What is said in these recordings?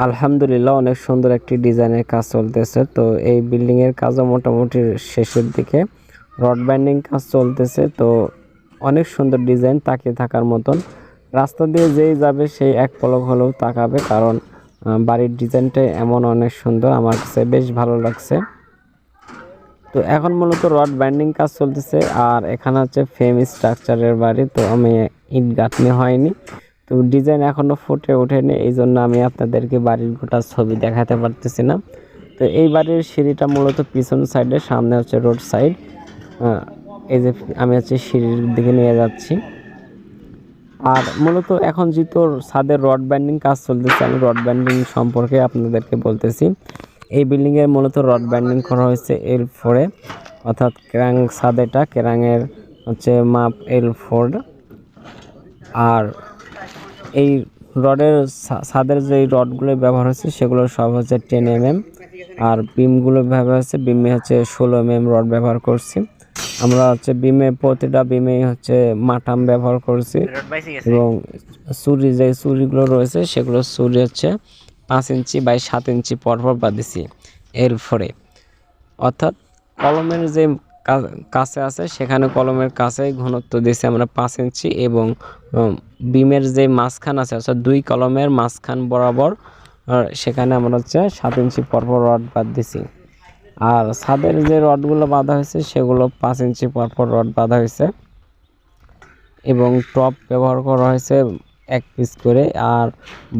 আলহামদুলিল্লাহ, অনেক সুন্দর একটি ডিজাইনের কাজ চলতেছে। তো এই বিল্ডিং এর কাজও মোটামুটি শেষের দিকে, রড বাইন্ডিং কাজ চলতেছে। তো অনেক সুন্দর ডিজাইন, তাকিয়ে থাকার মতন। রাস্তা দিয়ে যেই যাবে সেই এক পলক হলেও তাকাবে, কারণ বাড়ির ডিজাইনটা এমন অনেক সুন্দর, আমার কাছে বেশ ভালো লাগছে। তো এখন মূলত রড বাইন্ডিং কাজ চলতেছে, আর এখানে হচ্ছে ফ্রেম স্ট্রাকচারের বাড়ি। তো আমি ইট গাঁথনি হয়নি, তো ডিজাইন এখনো ফুটে ওঠেনি, এই জন্য আমি আপনাদেরকে বাড়ির গোটা ছবি দেখাতে পারতেছি না। তো এই বাড়ির সিঁড়িটা মূলত পিছন সাইডে, সামনে হচ্ছে রোড সাইড। এই যে আমি হচ্ছে সিঁড়ির দিকে নিয়ে যাচ্ছি। আর মূলত এখন যেহেতু ছাদের রড বাইন্ডিং কাজ চলতেছে, আমি রড বাইন্ডিং সম্পর্কে আপনাদেরকে বলতেছি। এই বিল্ডিং এর মূলত রড বাইন্ডিং করা হয়েছে L4 এ, অর্থাৎ ক্রাং ছাদেটা ক্রাঙের হচ্ছে মাপ L4। আর এই রডের ছাদের যে রডগুলো ব্যবহার হচ্ছে সেগুলো সব হচ্ছে 10 mm, আর বিমগুলো ব্যবহার হচ্ছে বিমে হচ্ছে 16 mm রড ব্যবহার করছি। আমরা হচ্ছে বিমে প্রতিটা বিমে হচ্ছে মাটাম ব্যবহার করছি, এবং চুরি যে চুরিগুলো রয়েছে সেগুলো চুরি হচ্ছে 5 ইঞ্চি বাই 7 ইঞ্চি পরপর বাঁধিছি L4 এ। অর্থাৎ কলমের যে কাছে আছে সেখানে কলমের কাছে ঘনত্ব দিয়েছি আমরা 5 ইঞ্চি, এবং বিমের যে মাঝখান আছে অর্থাৎ দুই কলমের মাঝখান বরাবর সেখানে আমরা হচ্ছে 7 ইঞ্চি পরপর রড বাঁধ দিছি। আর ছাদের যে রডগুলো বাঁধা হয়েছে সেগুলো 5 ইঞ্চি পরপর রড বাঁধা হয়েছে, এবং টপ ব্যবহার করা হয়েছে 1 পিস করে। আর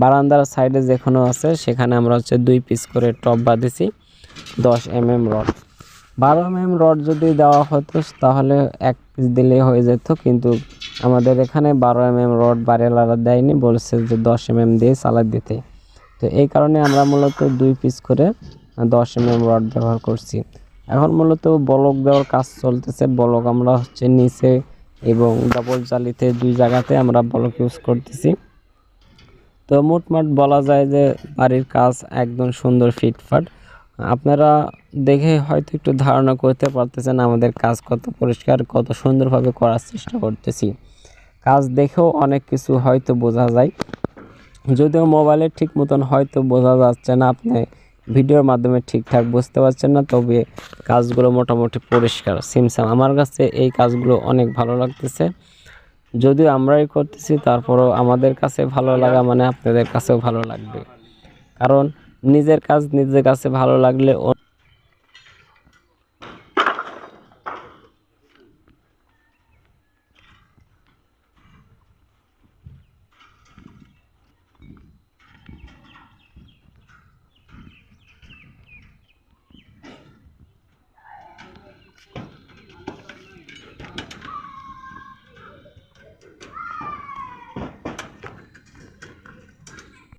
বারান্দার সাইডে যেখানে আছে সেখানে আমরা হচ্ছে 2 পিস করে টপ বাঁধেছি 10 mm রড। 12 mm রড যদি দেওয়া হতো তাহলে 1 পিস দিলেই হয়ে যেত, কিন্তু আমাদের এখানে 12 mm রড বাড়িওয়ালারা দেয়নি, বলছে যে 10 mm দিয়ে চালা দিতে। তো এই কারণে আমরা মূলত 2 পিস করে 10 mm রড ব্যবহার করছি। এখন মূলত বলক দেওয়ার কাজ চলতেছে। বলক আমরা হচ্ছে নিচে এবং ডবল জালিতে 2 জায়গাতে আমরা বলক ইউজ করতেছি। তো মোটমাট বলা যায় যে বাড়ির কাজ একদম সুন্দর ফিটফাট। আপনারা দেখে হয়তো একটু ধারণা করতে পারতেছেন আমাদের কাজ কত পরিষ্কার, কত সুন্দরভাবে করার চেষ্টা করতেছি। কাজ দেখেও অনেক কিছু হয়তো বোঝা যায়, যদিও মোবাইলে ঠিক মতন হয়তো বোঝা যাচ্ছে না, আপনি ভিডিওর মাধ্যমে ঠিকঠাক বুঝতে পারছেন না, তবে কাজগুলো মোটামুটি পরিষ্কার সিমসাম। আমার কাছে এই কাজগুলো অনেক ভালো লাগতেছে, যদিও আমরাই করতেছি, তারপরও আমাদের কাছে ভালো লাগা মানে আপনাদের কাছেও ভালো লাগবে। কারণ নিজের কাজ নিজের কাছে ভালো লাগলে